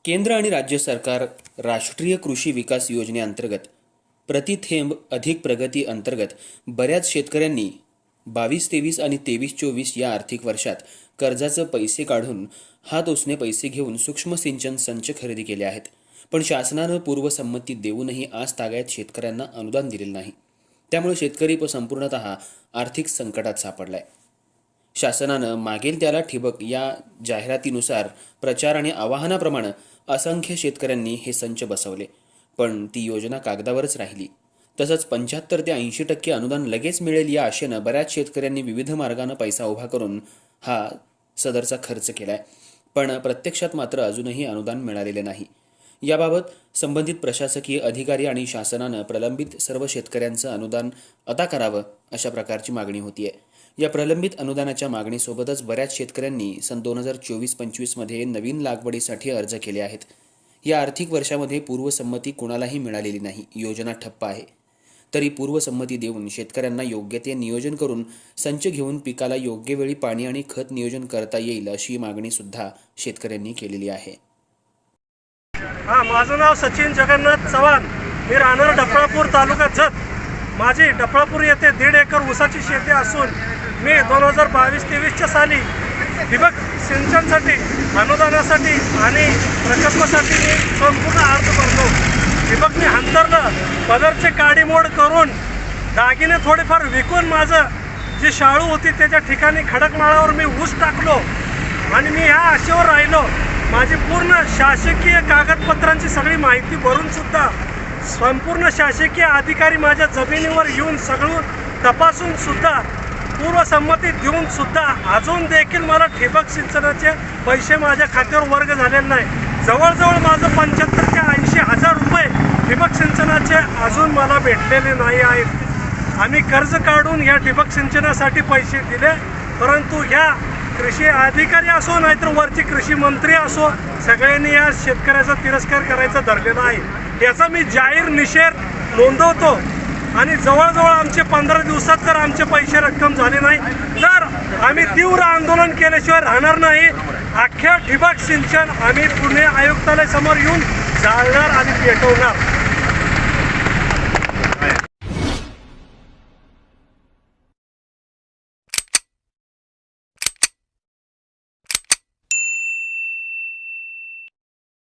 केंद्र आणि राज्य सरकार राष्ट्रीय कृषी विकास योजनेअंतर्गत प्रति थेंब अधिक प्रगती अंतर्गत बऱ्याच शेतकऱ्यांनी 22-23 आणि 23-24 या आर्थिक वर्षात कर्जाचे पैसे काढून हात उसने पैसे घेऊन सूक्ष्म सिंचन संच खरेदी केले आहेत. पण शासनाने पूर्वसंमती देऊनही आज तागायत शेतकऱ्यांना अनुदान दिलेले नाही. त्यामुळे शेतकरी संपूर्णतः आर्थिक संकटात सापडलाय. शासनानं मागेल त्याला ठिबक या जाहिरातीनुसार प्रचार आणि आवाहनाप्रमाणे असंख्य शेतकऱ्यांनी हे संच बसवले, पण ती योजना कागदावरच राहिली. तसंच 75 ते 80% अनुदान लगेच मिळेल या आशेनं बऱ्याच शेतकऱ्यांनी विविध मार्गाने पैसा उभा करून हा सदरचा खर्च केलाय, पण प्रत्यक्षात मात्र अजूनही अनुदान मिळालेले नाही. याबाबत संबंधित प्रशासकीय अधिकारी आणि शासनानं प्रलंबित सर्व शेतकऱ्यांचं अनुदान अदा करावं अशा प्रकारची मागणी होतीये. या प्रलंबित अनुदानाच्या मागणीसोबतच बऱ्याच शेतकऱ्यांनी सन 2024-25 मध्ये नवीन लागवडीसाठी अर्ज केले आहेत. या आर्थिक वर्षामध्ये पूर्वसंमती कुणालाही मिळालेली नाही. योजना ठप्प आहे. तरी पूर्वसंमती देऊन शेतकऱ्यांना योग्य ते नियोजन करून संच घेऊन पिकाला योग्य वेळी पाणी आणि खत नियोजन करता येईल अशी मागणी सुद्धा शेतकऱ्यांनी केलेली आहे. माझं नाव सचिन जगन्नाथ चव्हाण. मी राहणार डफळापूर, तालुका जत. माझी डफळापूर येथे 1.5 एकर ऊसाची शेती असून मी 2022-23च्या साली ठिबक सिंचनसाठी, अनुदानासाठी आणि प्रकल्पासाठी मी संपूर्ण अर्ज भरलो. ठिबकने अंतरलं, पदरचे काडीमोड करून दागिने थोडेफार विकून माझं जी शाळू होती त्याच्या ठिकाणी खडकमाळावर मी ऊस टाकलो आणि मी ह्या आशेवर राहिलो. माझी पूर्ण शासकीय कागदपत्रांची सगळी माहिती भरून सुद्धा संपूर्ण शासकीय अधिकारी माझ्या जमिनीवर येऊन सगळं तपासून सुद्धा पूर्वसंमती देऊन सुद्धा अजून देखील मला ठिबक सिंचनाचे पैसे माझ्या खात्यावर वर्ग झालेले नाही. जवळजवळ माझं 75 ते 80 हजार रुपये ठिबक सिंचनाचे अजून मला भेटलेले नाही आहेत. आम्ही कर्ज काढून ह्या ठिबक सिंचनासाठी पैसे दिले, परंतु ह्या कृषी अधिकारी असो नाहीतर वरचे कृषी मंत्री असो, सगळ्यांनी या शेतकऱ्याचा तिरस्कार करायचा धरलेला आहे. याचा मी जाहीर निषेध नोंदवतो आणि जवळजवळ आमचे 15 दिवसात जर आमचे पैसे रक्कम झाले नाही तर आम्ही तीव्र आंदोलन केल्याशिवाय राहणार नाही. अख्ख्या ठिबक सिंचन आम्ही पुणे आयुक्तालयासमोर येऊन जाळणार आणि पेटवणार.